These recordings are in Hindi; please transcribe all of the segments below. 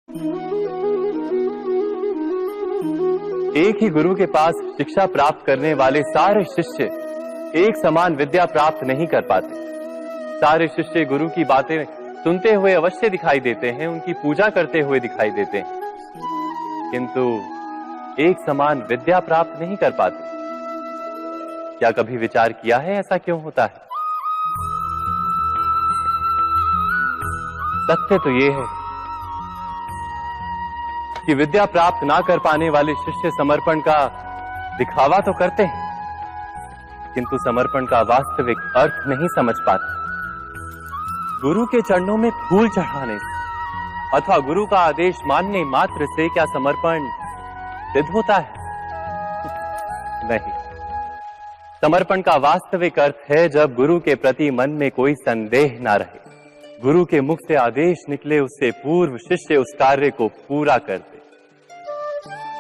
एक ही गुरु के पास शिक्षा प्राप्त करने वाले सारे शिष्य एक समान विद्या प्राप्त नहीं कर पाते। सारे शिष्य गुरु की बातें सुनते हुए अवश्य दिखाई देते हैं, उनकी पूजा करते हुए दिखाई देते हैं, किंतु एक समान विद्या प्राप्त नहीं कर पाते। क्या कभी विचार किया है ऐसा क्यों होता है? सत्य तो यह है कि विद्या प्राप्त ना कर पाने वाले शिष्य समर्पण का दिखावा तो करते हैं, किंतु समर्पण का वास्तविक अर्थ नहीं समझ पाते। गुरु के चरणों में फूल चढ़ाने से अथवा गुरु का आदेश मानने मात्र से क्या समर्पण सिद्ध होता है? नहीं। समर्पण का वास्तविक अर्थ है जब गुरु के प्रति मन में कोई संदेह ना रहे, गुरु के मुख से आदेश निकले उससे पूर्व शिष्य उस कार्य को पूरा कर दे।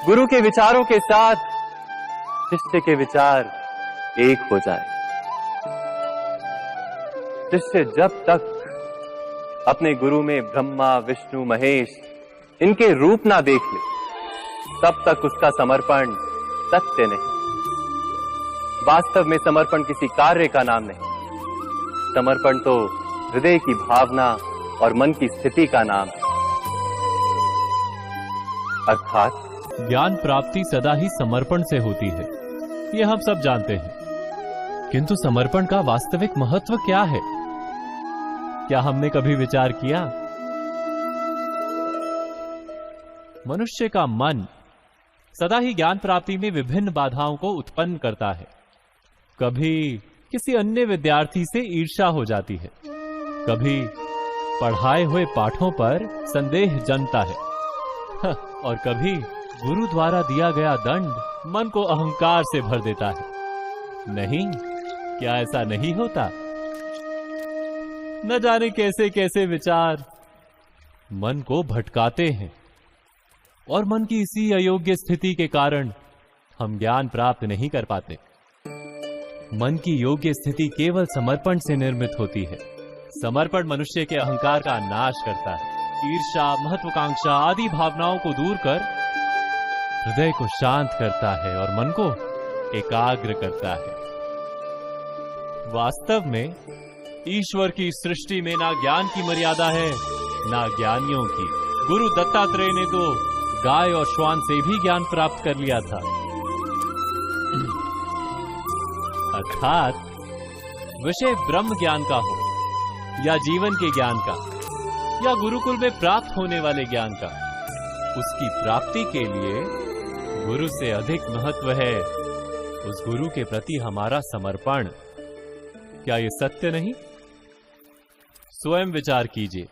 गुरु के विचारों के साथ शिष्य के विचार एक हो जाए। शिष्य जब तक अपने गुरु में ब्रह्मा विष्णु महेश इनके रूप ना देख ले, तब तक उसका समर्पण सत्य नहीं। वास्तव में समर्पण किसी कार्य का नाम नहीं, समर्पण तो हृदय की भावना और मन की स्थिति का नाम है। अर्थात ज्ञान प्राप्ति सदा ही समर्पण से होती है, ये हम सब जानते हैं, किंतु समर्पण का वास्तविक महत्व क्या है? क्या हमने कभी विचार किया? मनुष्य का मन सदा ही ज्ञान प्राप्ति में विभिन्न बाधाओं को उत्पन्न करता है। कभी किसी अन्य विद्यार्थी से ईर्ष्या हो जाती है, कभी पढ़ाए हुए पाठों पर संदेह जन्मता है और कभी गुरु द्वारा दिया गया दंड मन को अहंकार से भर देता है। नहीं, क्या ऐसा नहीं होता? न जाने कैसे कैसे विचार मन को भटकाते हैं और मन की इसी अयोग्य स्थिति के कारण हम ज्ञान प्राप्त नहीं कर पाते। मन की योग्य स्थिति केवल समर्पण से निर्मित होती है। समर्पण मनुष्य के अहंकार का नाश करता है, ईर्ष्या, महत्वाकांक्षा आदि भावनाओं को दूर कर हृदय को शांत करता है और मन को एकाग्र करता है। वास्तव में ईश्वर की सृष्टि में ना ज्ञान की मर्यादा है ना ज्ञानियों की। गुरु दत्तात्रेय ने तो गाय और श्वान से भी ज्ञान प्राप्त कर लिया था। अर्थात विषय ब्रह्म ज्ञान का हो या जीवन के ज्ञान का या गुरुकुल में प्राप्त होने वाले ज्ञान का, उसकी प्राप्ति के लिए गुरु से अधिक महत्व है उस गुरु के प्रति हमारा समर्पण। क्या ये सत्य नहीं? स्वयं विचार कीजिए।